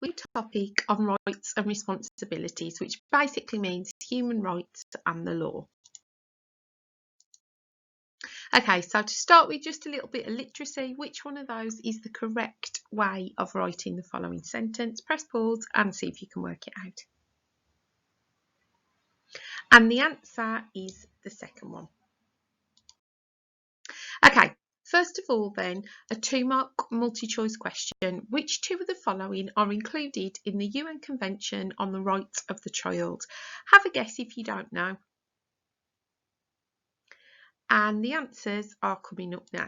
with the topic on rights and responsibilities, which basically means human rights and the law. Okay, so to start with, just a little bit of literacy. Which one of those is the correct way of writing the following sentence? Press pause and see if you can work it out. And the answer is the second one. Okay, first of all then, a 2-mark multi-choice question. Which two of the following are included in the UN Convention on the Rights of the Child? Have a guess if you don't know. And the answers are coming up now.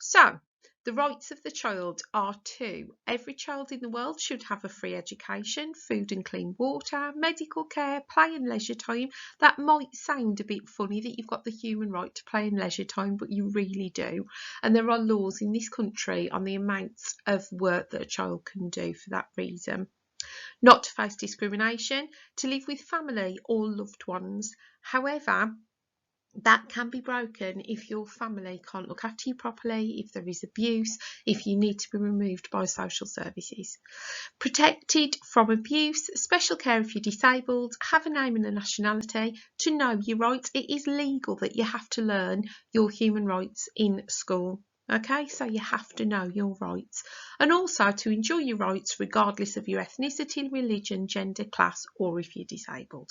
So, the rights of the child are 2. Every child in the world should have a free education, food and clean water, medical care, play and leisure time. That might sound a bit funny that you've got the human right to play and leisure time, but you really do. And there are laws in this country on the amounts of work that a child can do for that reason. Not to face discrimination, to live with family or loved ones. However, that can be broken if your family can't look after you properly, if there is abuse, if you need to be removed by social services. Protected from abuse, special care if you're disabled, have a name and a nationality, to know your rights. It is legal that you have to learn your human rights in school. Okay, so you have to know your rights, and also to enjoy your rights regardless of your ethnicity, religion, gender, class, or if you're disabled.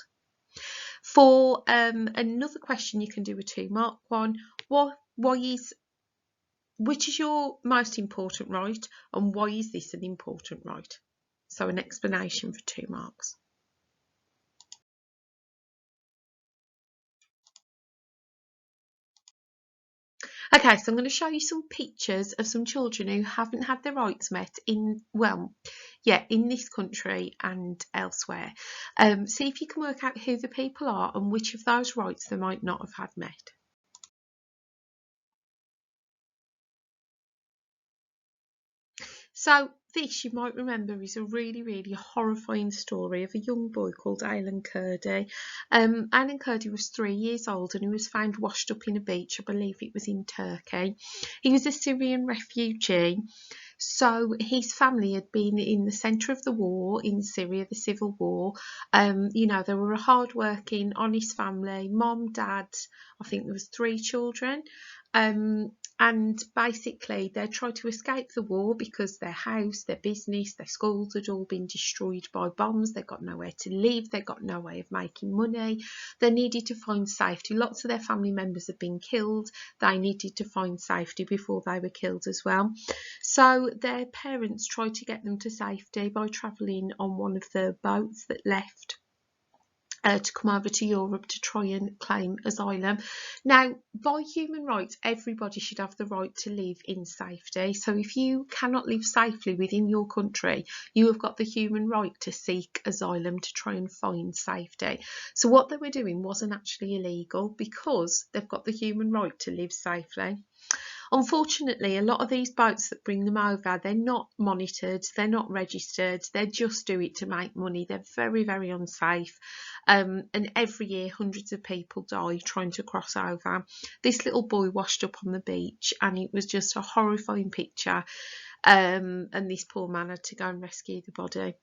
For another question, you can do a 2-mark one. Which is your most important right, and why is this an important right? So an explanation for 2 marks. Okay, so I'm going to show you some pictures of some children who haven't had their rights met in this country and elsewhere. See if you can work out who the people are and which of those rights they might not have had met. So this, you might remember, is a really, really horrifying story of a young boy called Alan Kurdi. Alan Kurdi was 3 years old and he was found washed up in a beach. I believe it was in Turkey. He was a Syrian refugee. So his family had been in the centre of the war in Syria, the civil war. You know, they were a hard-working, honest family. Mom, dad, I think there was 3 children. And basically they tried to escape the war because their house, their business, their schools had all been destroyed by bombs. They got nowhere to live. They got no way of making money. They needed to find safety. Lots of their family members had been killed. They needed to find safety before they were killed as well. So their parents tried to get them to safety by travelling on one of the boats that left to come over to Europe to try and claim asylum. Now, by human rights, everybody should have the right to live in safety. So if you cannot live safely within your country, you have got the human right to seek asylum to try and find safety. So what they were doing wasn't actually illegal because they've got the human right to live safely. Unfortunately, a lot of these boats that bring them over, they're not monitored, they're not registered, they just do it to make money. They're very, very unsafe. And every year, hundreds of people die trying to cross over. This little boy washed up on the beach, and it was just a horrifying picture. And this poor man had to go and rescue the body.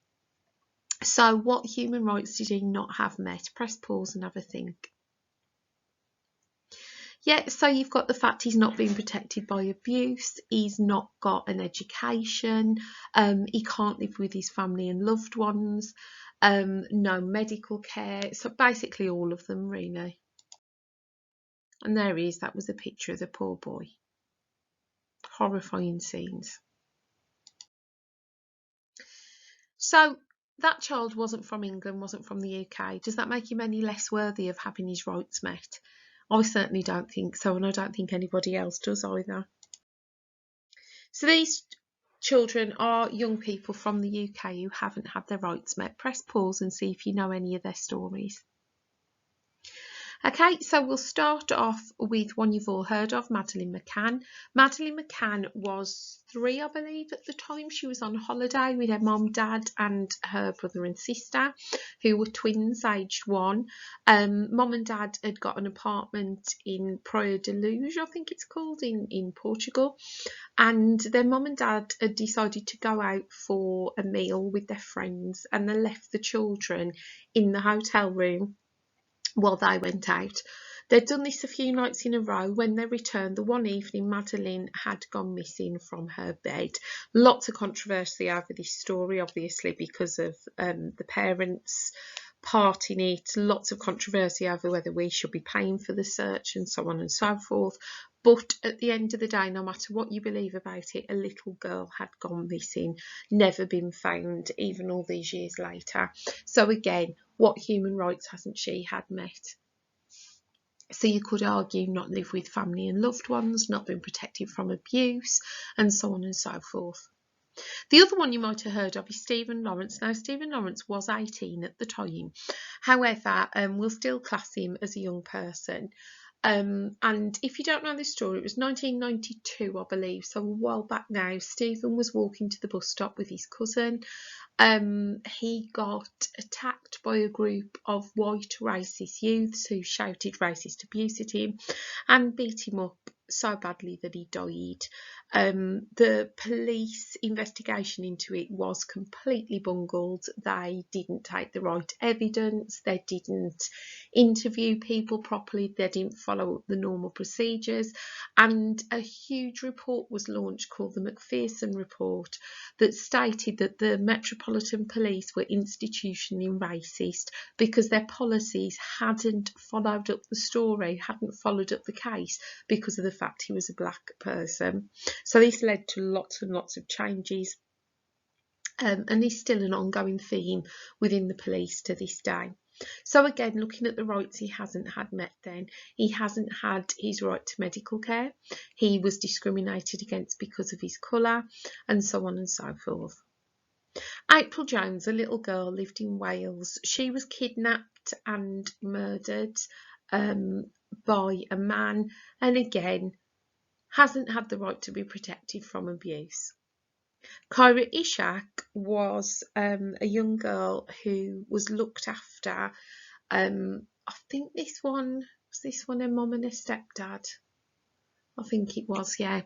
So what human rights did he not have met? Press pause and have a think. Yeah, so you've got the fact he's not being protected by abuse, he's not got an education, he can't live with his family and loved ones, no medical care, so basically all of them really. And there he is, that was a picture of the poor boy. Horrifying scenes. So that child wasn't from England, wasn't from the UK. Does that make him any less worthy of having his rights met? I certainly don't think so, and I don't think anybody else does either. So these children are young people from the UK who haven't had their rights met. Press pause and see if you know any of their stories. Okay, so we'll start off with one you've all heard of, Madeleine McCann. Madeleine McCann was 3, I believe, at the time. She was on holiday with her mum, dad, and her brother and sister, who were twins, aged 1. Mum and dad had got an apartment in Praia de Luz, I think it's called, in Portugal. And their mum and dad had decided to go out for a meal with their friends, and they left the children in the hotel room while they went out. They'd done this a few nights in a row. When they returned, the one evening, Madeleine had gone missing from her bed. Lots of controversy over this story, obviously, because of the parents' part in it. Lots of controversy over whether we should be paying for the search and so on and so forth. But at the end of the day, no matter what you believe about it, a little girl had gone missing, never been found, even all these years later. So again, what human rights hasn't she had met? So you could argue not live with family and loved ones, not been protected from abuse, and so on and so forth. The other one you might have heard of is Stephen Lawrence. Now, Stephen Lawrence was 18 at the time. However, we'll still class him as a young person. And if you don't know this story, it was 1992, I believe, so a while back now. Stephen was walking to the bus stop with his cousin. He got attacked by a group of white racist youths who shouted racist abuse at him and beat him up so badly that he died. The police investigation into it was completely bungled. They didn't take the right evidence, they didn't interview people properly, they didn't follow up the normal procedures, and a huge report was launched called the McPherson Report that stated that the Metropolitan Police were institutionally racist because their policies hadn't followed up the story, hadn't followed up the case because of the fact he was a black person. So this led to lots and lots of changes, and is still an ongoing theme within the police to this day. So again, looking at the rights he hasn't had met then, he hasn't had his right to medical care, he was discriminated against because of his colour, and so on and so forth. April Jones, a little girl, lived in Wales. She was kidnapped and murdered by a man, and again, hasn't had the right to be protected from abuse. Kyra Ishak was a young girl who was looked after. I think this one her mum and her stepdad. I think it was, yeah.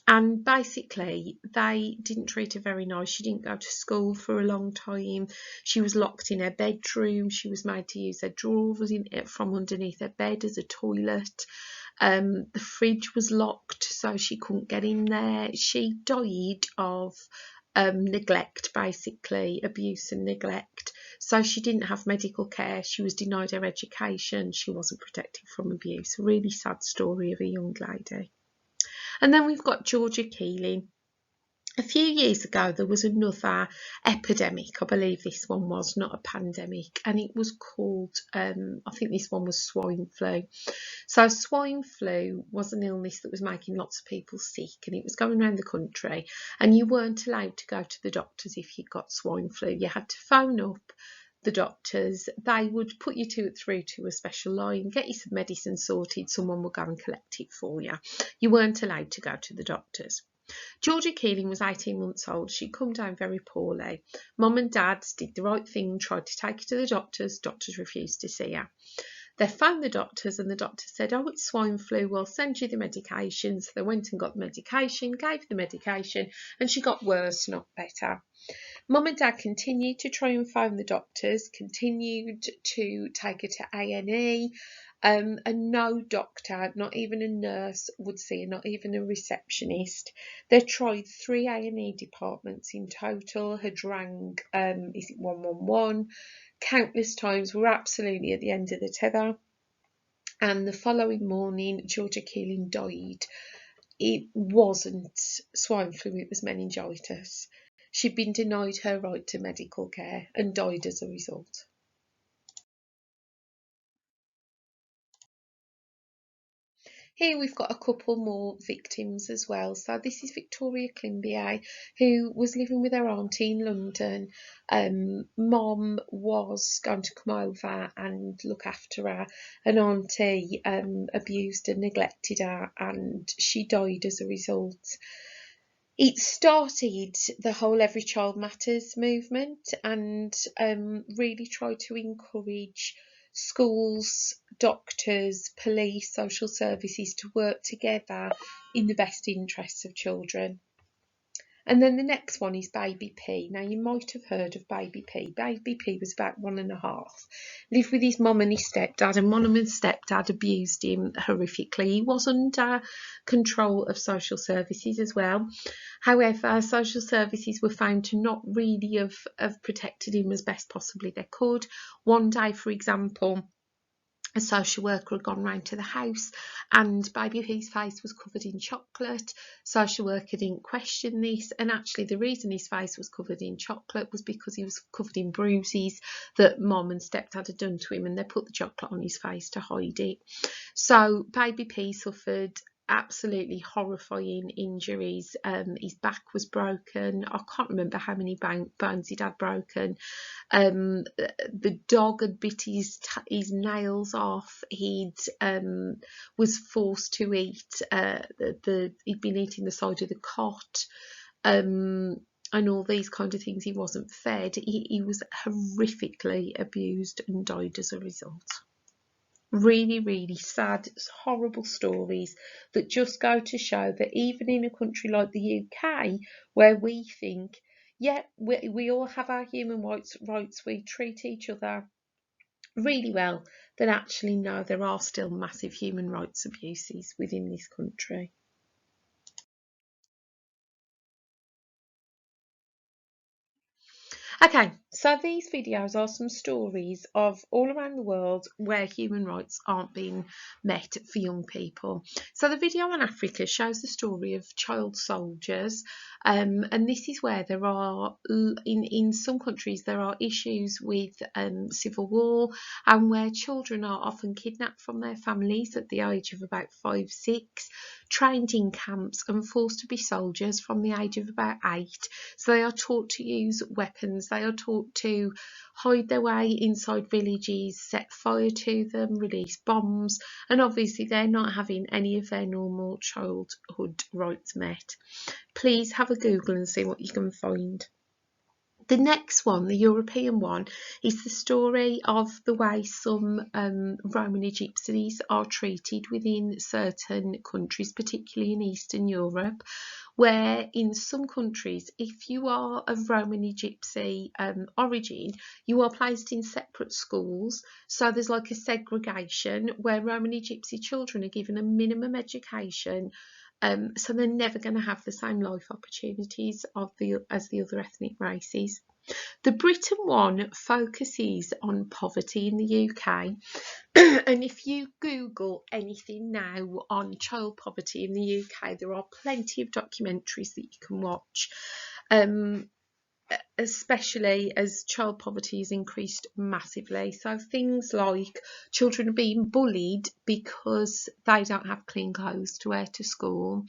And basically, they didn't treat her very nice. She didn't go to school for a long time. She was locked in her bedroom. She was made to use her drawers from underneath her bed as a toilet. The fridge was locked, so she couldn't get in there. She died of neglect, basically, abuse and neglect. So she didn't have medical care. She was denied her education. She wasn't protected from abuse. A really sad story of a young lady. And then we've got Georgia Keeling. A few years ago, there was another epidemic. I believe this one was not a pandemic, and it was called, I think this one was swine flu. So swine flu was an illness that was making lots of people sick, and it was going around the country, and you weren't allowed to go to the doctors if you got swine flu. You had to phone up the doctors. They would put you through to a special line, get you some medicine sorted, someone would go and collect it for you. You weren't allowed to go to the doctors. Georgia Keeling was 18 months old. She'd come down very poorly. Mum and Dad did the right thing, tried to take her to the doctors. Doctors refused to see her. They phoned the doctors, and the doctor said, "Oh, it's swine flu, we'll send you the medication." So they went and got the medication, gave the medication, and she got worse, not better. Mum and Dad continued to try and phone the doctors, continued to take her to A&E, and no doctor, not even a nurse, would see her, not even a receptionist. They tried 3 A&E departments in total, had rang, 111, countless times, were absolutely at the end of the tether. And the following morning, Georgia Keeling died. It wasn't swine flu, it was meningitis. She'd been denied her right to medical care and died as a result. Here we've got a couple more victims as well. So this is Victoria Climbier, who was living with her auntie in London. Mom was going to come over and look after her, and auntie abused and neglected her, and she died as a result. It started the whole Every Child Matters movement, and really tried to encourage schools, doctors, police, social services to work together in the best interests of children. And then the next one is Baby P. Now, you might have heard of Baby P. Baby P was about 1.5, lived with his mum and his stepdad, and mum and his stepdad abused him horrifically. He was under control of social services as well. However, social services were found to not really have protected him as best possibly they could. One day, for example, a social worker had gone round to the house and Baby P's face was covered in chocolate. Social worker didn't question this, and actually the reason his face was covered in chocolate was because he was covered in bruises that mum and stepdad had done to him, and they put the chocolate on his face to hide it. So Baby P suffered absolutely horrifying injuries. His back was broken. I can't remember how many bones he'd had broken. The dog had bit his nails off. He'd was forced to eat. He'd been eating the side of the cot. And all these kind of things. He wasn't fed. He was horrifically abused and died as a result. Really, really sad, horrible stories that just go to show that even in a country like the UK, where we think, yeah, we all have our human rights, we treat each other really well, that actually no, there are still massive human rights abuses within this country. Okay, so these videos are some stories of all around the world where human rights aren't being met for young people. So the video on Africa shows the story of child soldiers, and this is where there are, in some countries, there are issues with civil war, and where children are often kidnapped from their families at the age of about 5, 6, trained in camps and forced to be soldiers from the age of about 8. So they are taught to use weapons. They are taught to hide their way inside villages, set fire to them, release bombs, and obviously they're not having any of their normal childhood rights met. Please have a Google and see what you can find. The next one, the European one, is the story of the way some Romani gypsies are treated within certain countries, particularly in Eastern Europe, where in some countries, if you are of Romani gypsy origin, you are placed in separate schools. So there's like a segregation where Romani gypsy children are given a minimum education, so they're never going to have the same life opportunities as the other ethnic races. The Britain one focuses on poverty in the UK, and if you Google anything now on child poverty in the UK, there are plenty of documentaries that you can watch, especially as child poverty has increased massively. So things like children are being bullied because they don't have clean clothes to wear to school.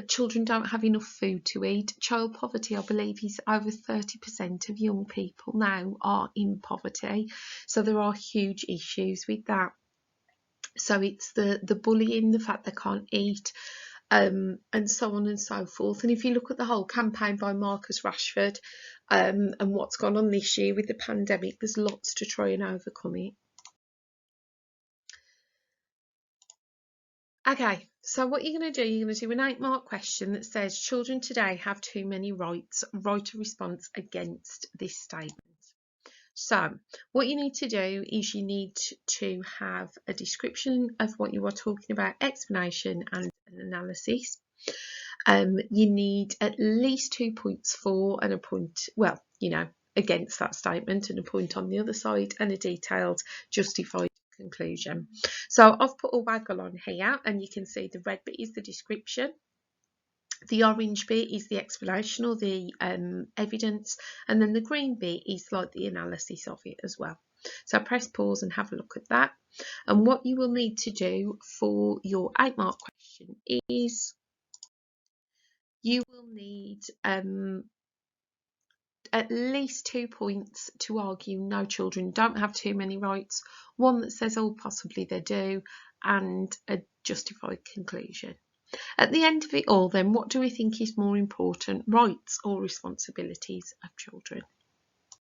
Children don't have enough food to eat. Child poverty, I believe, is over 30% of young people now are in poverty. So there are huge issues with that. So it's the bullying, the fact they can't eat, and so on and so forth. And if you look at the whole campaign by Marcus Rashford, and what's gone on this year with the pandemic, there's lots to try and overcome it. Okay, so what you're going to do, you're going to do an 8-mark question that says children today have too many rights. Write a response against this statement. So what you need to do is you need to have a description of what you are talking about, explanation and an analysis. You need at least 2 points for and a point, well, against that statement, and a point on the other side, and a detailed justified conclusion. So I've put a waggle on here, and you can see the red bit is the description. The orange bit is the explanation or the evidence, and then the green bit is like the analysis of it as well. So press pause and have a look at that. And what you will need to do for your 8-mark question is you will need at least 2 points to argue no children don't have too many rights, one that says, oh, possibly they do, and a justified conclusion. At the end of it all, then, what do we think is more important, rights or responsibilities of children?